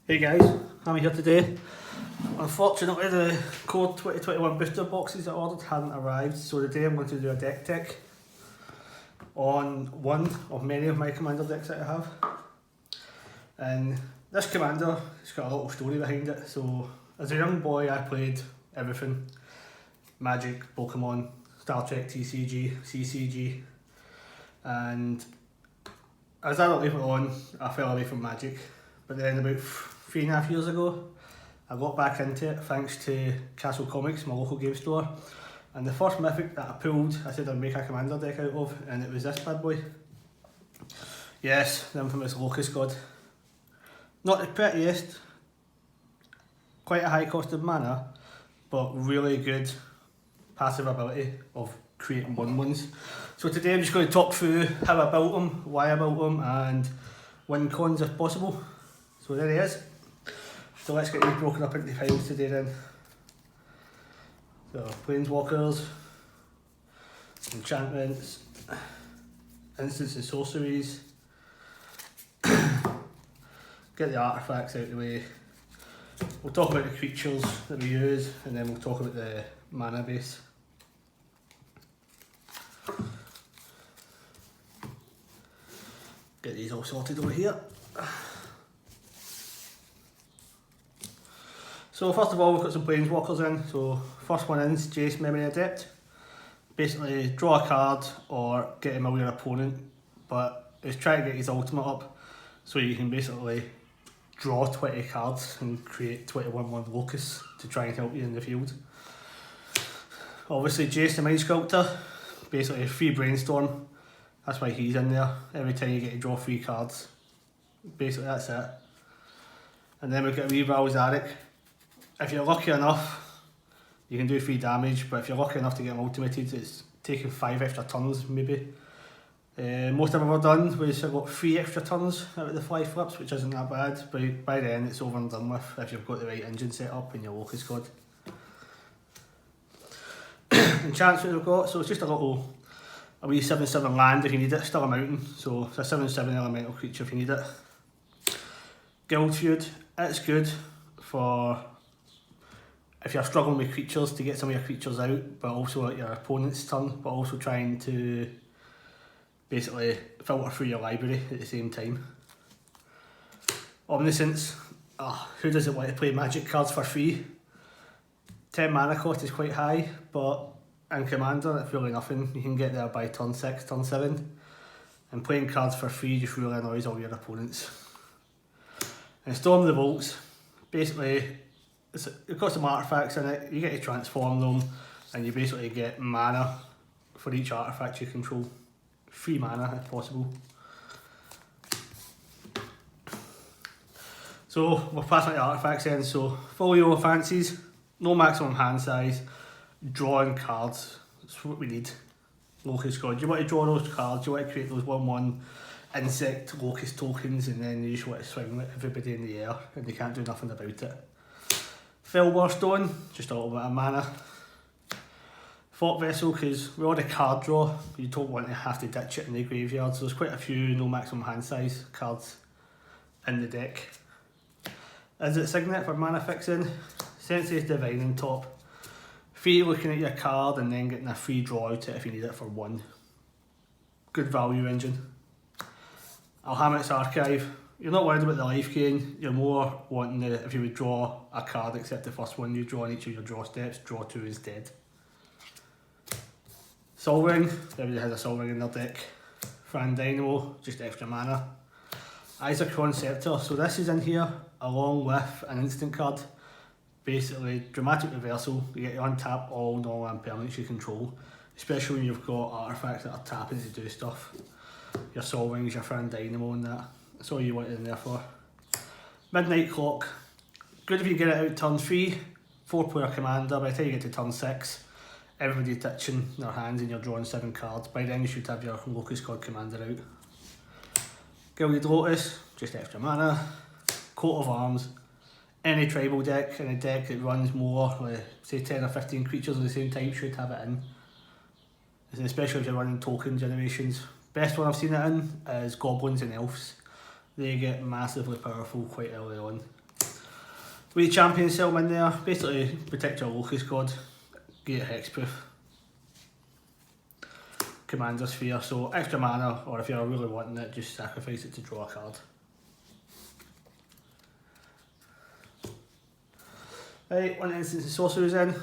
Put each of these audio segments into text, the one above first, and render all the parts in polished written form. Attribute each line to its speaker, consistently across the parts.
Speaker 1: Hey guys, I'm here today. Unfortunately, the Core 2021 booster boxes I ordered hadn't arrived, so today I'm going to do a deck tech on one of many of my commander decks that I have. And this commander has got a little story behind it. So as a young boy I played everything. Magic, Pokemon, Star Trek, TCG, CCG, and as I went on I fell away from Magic, but then about 3.5 years ago I got back into it thanks to Castle Comics, my local game store, and the first mythic that I pulled I said I'd make a commander deck out of, and it was this bad boy. Yes, the infamous Locust God. Not the prettiest, quite a high cost of mana, but really good passive ability of creating 1/1s. So today I'm just going to talk through how I built them, why I built them, and win cons if possible. So there he is. So let's get these broken up into piles today then. So planeswalkers, enchantments, instants and sorceries. Get the artifacts out of the way. We'll talk about the creatures that we use, and then we'll talk about the mana base. Get these all sorted over here. So first of all, we've got some planeswalkers in. So first one in is Jace, Memory Adept. Basically draw a card or get him away your opponent, but it's trying to get his ultimate up so you can basically draw 20 cards and create 21 Locust to try and help you in the field. Obviously Jace the Mind Sculptor, basically free brainstorm, that's why he's in there. Every time you get to draw 3 cards, basically that's it. And then we've got Reval Zarek. If you're lucky enough, you can do 3 damage, but if you're lucky enough to get him ultimated, it's taking 5 extra turns maybe. Most I've ever done was I got 3 extra turns out of the 5 flips, which isn't that bad, but by then it's over and done with if you've got the right engine set up and your Locust God. Enchantments we've got, so it's just a wee 7/7 land if you need it, still a mountain, so it's a 7/7 elemental creature if you need it. Guild Feud, it's good for if you're struggling with creatures to get some of your creatures out, but also at your opponent's turn, but also trying to basically filter through your library at the same time. Omniscience, who doesn't want to play Magic cards for free? 10 mana cost is quite high, but in Commander it's really nothing. You can get there by turn 6, turn 7, and playing cards for free just really annoys all your opponents. And Storm the Volts, basically it's got some artifacts in it, you get to transform them, and you basically get mana for each artifact you control. 3 mana if possible. So we're passing the artifacts in, so folio fancies, no maximum hand size, drawing cards, that's what we need. Locust God, you want to draw those cards, you want to create those 1/1 insect Locust tokens, and then you just want to swing everybody in the air and they can't do nothing about it. Fellwar Stone, just a little bit of mana. Thought Vessel, because we already card draw, you don't want to have to ditch it in the graveyard, so there's quite a few no maximum hand size cards in the deck. Is it Signet for mana fixing? Sensei's Divine on top. 3 looking at your card and then getting a free draw out it if you need it for 1. Good value engine. Alhamit's Archive. You're not worried about the life gain, you're more wanting the, if you would draw a card except the first one you draw in each of your draw steps, draw 2 instead. Sol Ring, everybody has a Sol Ring in their deck. Fran Dynamo, just extra mana. Isochron Scepter, so this is in here along with an instant card. Basically, Dramatic Reversal, you get to untap all non-land permanents you control, especially when you've got artifacts that are tapping to do stuff. Your Sol Rings, your Fran Dynamo and that, that's all you want it in there for. Midnight Clock, good if you get it out turn 3, 4-player commander, by the time you get to turn 6, everybody's ditching their hands and you're drawing 7 cards. By then you should have your Locust God commander out. Gilded Lotus, just extra mana. Coat of Arms, any tribal deck in a deck that runs more, like say 10 or 15 creatures of the same type should have it in. And especially if you're running token generations. Best one I've seen it in is Goblins and Elves. They get massively powerful quite early on. 3 champion settlement in there, basically protect your Locust god, get hexproof. Commander Sphere, so extra mana, or if you're really wanting it, just sacrifice it to draw a card. Right, one instance of sorceries in.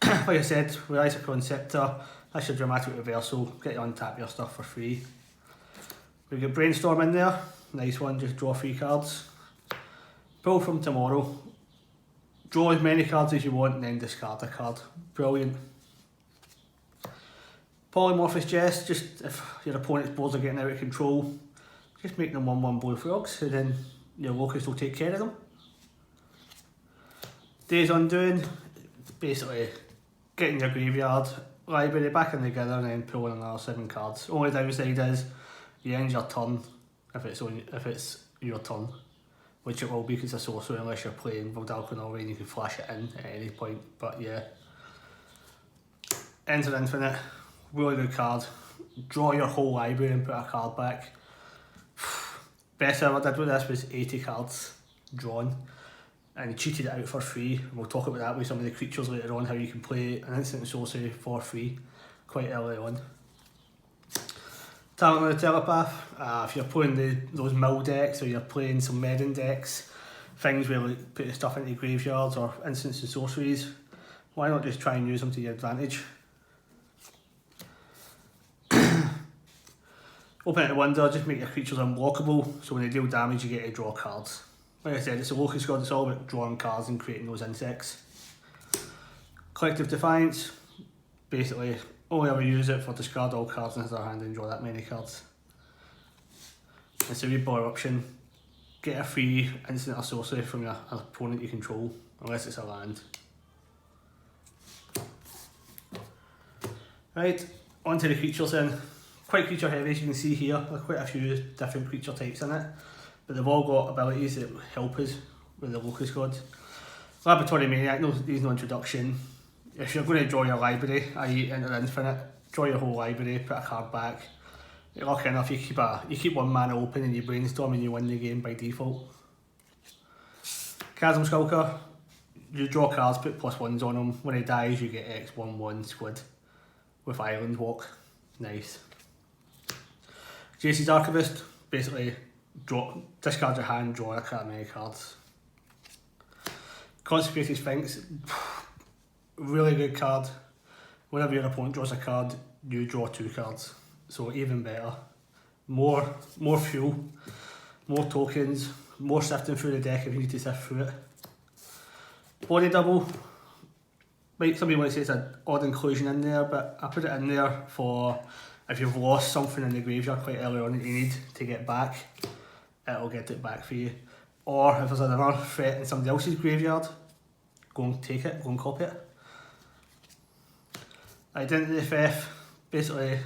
Speaker 1: Like I said, with Isocron Scepter, that's your dramatic reversal, get you untap your stuff for free. We've got Brainstorm in there, nice one, just draw 3 cards. Pull from tomorrow, draw as many cards as you want and then discard a card. Brilliant. Polymorphous Jest, just if your opponent's boards are getting out of control, just make them 1/1 blue frogs and then your Locust will take care of them. Days Undoing, basically getting your graveyard library back in together and then pulling another 7 cards. Only downside is you end your turn if it's your turn, which it will be because it's a sorcery unless you're playing Valdalcan already and you can flash it in at any point. But yeah, Enter Infinite, really good card. Draw your whole library and put a card back. Best I ever did with this was 80 cards drawn, and he cheated it out for free. And we'll talk about that with some of the creatures later on, how you can play an instant sorcery for free quite early on. Talent of the Telepath, if you're playing those mill decks or you're playing some Medin decks, things where like put stuff into graveyards or instants and sorceries, why not just try and use them to your advantage? Open it to Wonder, just make your creatures unblockable, so when they deal damage you get to draw cards. Like I said, it's a Locust god, it's all about drawing cards and creating those insects. Collective Defiance, basically only ever use it for discard all cards in his hand and draw that many cards. It's a read option, get a free instant or sorcery from your opponent you control, unless it's a land. Right, onto the creatures then. Quite creature heavy, as you can see here. There are quite a few different creature types in it, but they've all got abilities that help us with the Locust god. Laboratory Maniac needs no introduction. If you're going to draw your library, i.e. Enter Infinite, draw your whole library, put a card back. You're lucky enough you keep 1 mana open and you brainstorm and you win the game by default. Chasm Skulker, you draw cards, put +1s on them. When he dies you get X/1/1 squid with Island Walk. Nice. JC's Archivist, basically discard your hand, draw a many cards. Consecrated Sphinx, really good card. Whenever your opponent draws a card, you draw 2 cards, so even better. More fuel, more tokens, more sifting through the deck if you need to sift through it. Body Double, like somebody might say it's an odd inclusion in there, but I put it in there for if you've lost something in the graveyard quite early on that you need to get back, it'll get it back for you. Or if there's another threat in somebody else's graveyard, go and take it, go and copy it. Identity Theft, basically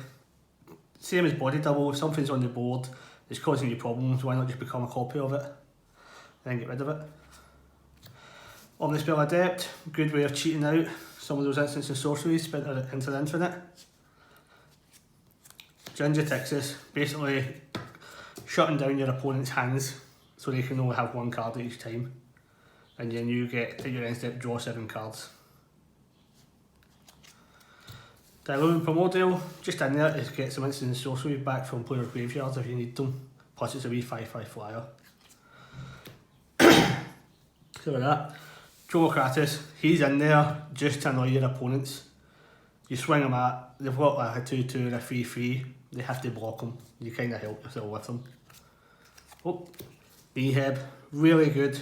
Speaker 1: same as Body Double. If something's on the board that's causing you problems, why not just become a copy of it and then get rid of it. Omnispell Adept, good way of cheating out some of those instants and sorceries, spent into the Infinite. Ginger Texas, basically shutting down your opponent's hands so they can only have 1 card at each time, and then you get at your end step draw 7 cards. Diluvian Primordial, just in there to get some instant sorcery back from player graveyards if you need them, plus it's a wee 5/5 flyer. So with that, Trolokratus, he's in there just to annoy your opponents. You swing them at, they've got like a 2/2 and a 3/3, they have to block them, you kind of help yourself with them. Oh, Beheb, really good.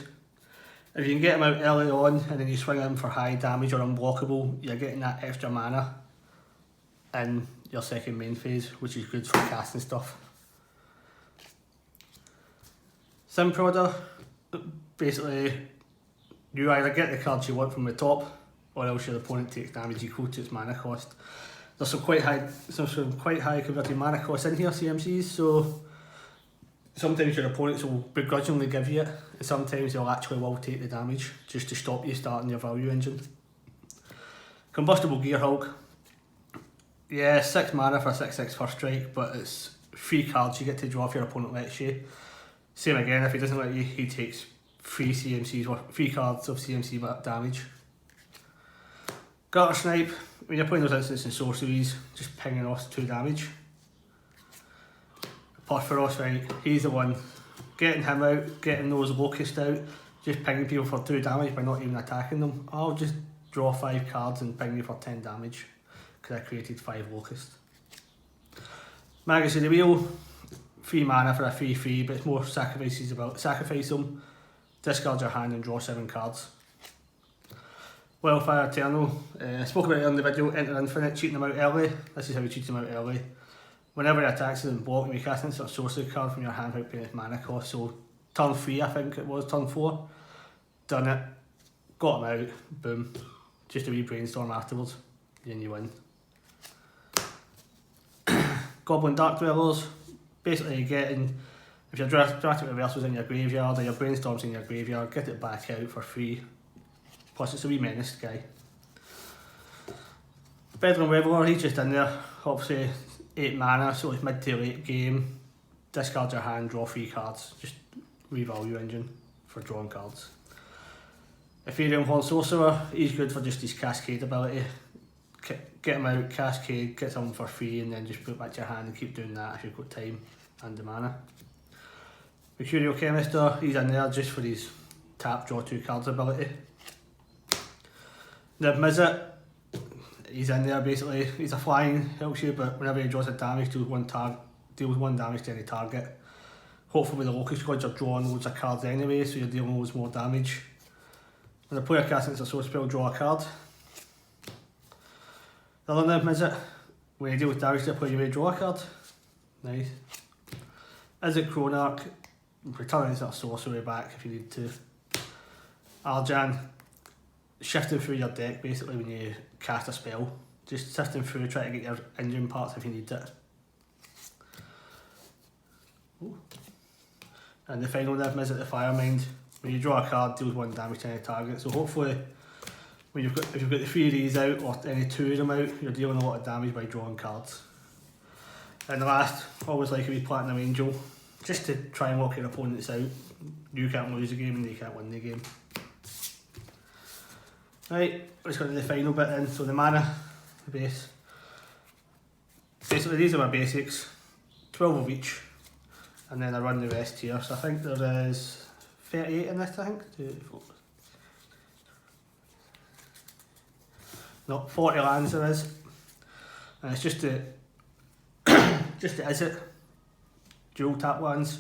Speaker 1: If you can get them out early on and then you swing them for high damage or unblockable, you're getting that extra mana in your second main phase, which is good for casting stuff. Simprodder, basically you either get the cards you want from the top or else your opponent takes damage equal to its mana cost. There's some quite high converted mana costs in here, CMCs, so sometimes your opponents will begrudgingly give you it, and sometimes they'll actually will take the damage just to stop you starting your value engine. Combustible Gearhulk, yeah, 6 mana for a 6/6 first strike, but it's 3 cards you get to draw if your opponent lets you. Same again, if he doesn't let you, he takes 3 cards of CMC damage. Gutter Snipe, when you're playing those instants and sorceries, just pinging off 2 damage. Porphyros, right, he's the one. Getting him out, getting those Locust out, just pinging people for 2 damage by not even attacking them. I'll just draw 5 cards and ping you for 10 damage because I created 5 Locust. Magus of the Wheel, 3 mana for a 3/3, but it's more sacrifices about sacrifice them, discard your hand and draw 7 cards. Wildfire Eternal, I spoke about it in the video, enter infinite, cheating them out early. This is how you cheat them out early. Whenever he attacks and block, you cast instant sorcery card from your hand without paying its mana cost. So turn 3 I think it was, turn 4, done it, got him out, boom. Just a wee brainstorm afterwards, then you win. Goblin Dark Dwellers, basically you're getting, if your drastic reversals in your graveyard or your brainstorms in your graveyard, get it back out for free. Plus it's a wee menaced guy. Bedlam Reveler, he's just in there, obviously 8 mana, so it's mid to late game. Discard your hand, draw 3 cards, just revalue engine for drawing cards. Ethereum Horn Sorcerer, he's good for just his Cascade ability. Get him out, Cascade, get something for free and then just put it back to your hand and keep doing that if you've got time and the mana. Mercurial Chemister, he's in there just for his tap, draw 2 cards ability. Nib Mizzet, he's in there basically, he's a flying, helps you, but whenever he draws a damage, deals 1 damage to any target. Hopefully with the Locust squad you're drawing loads of cards anyway, so you're dealing loads more damage. When the player casts a sword spell, draw a card. The other Nib Mizzet, when you deal with damage to a player you may draw a card. Nice. Is it Chronarch? Return a sorcery back if you need to. Arjan, shifting through your deck basically when you cast a spell. Just sifting through, try to get your engine parts if you need it. Ooh. And the final Nib Mizzet, the Firemind. When you draw a card, deals 1 damage to any target. So hopefully, when if you've got the 3 of these out or any 2 of them out, you're dealing a lot of damage by drawing cards. And the last, always like a wee Platinum Angel, just to try and lock your opponents out. You can't lose the game and they can't win the game. Right, let's go to the final bit then. So the mana, the base. Basically these are my basics, 12 of each, and then I run the rest here. So I think there is 38 in this, I think. 2, 4. No, 40 lands there is. And it's just the just the Izzet dual tap lands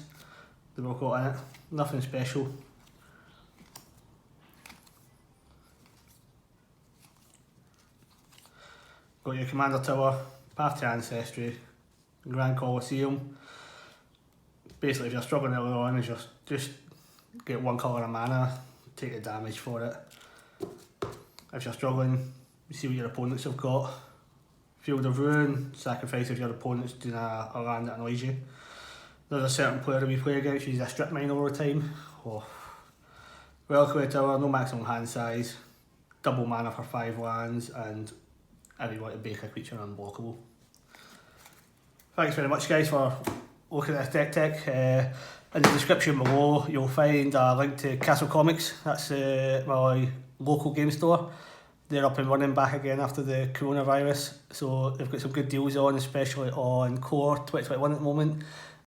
Speaker 1: that we've got in it. Nothing special. Got your Commander Tower, Path to Ancestry, Grand Colosseum. Basically if you're struggling early on, is just get 1 colour of mana, take the damage for it. If you're struggling, you see what your opponents have got. Field of Ruin, sacrifice if your opponent's doing a land that annoys you. There's a certain player that we play against, uses a strip mine all the time. Oh. Reliquary Tower, no maximum hand size, double mana for 5 lands, and if you want to make a creature unblockable. Thanks very much guys for looking at this deck tech. In the description below you'll find a link to Castle Comics, that's my local game store. They're up and running back again after the coronavirus, so they've got some good deals on, especially on Core 2021 at the moment.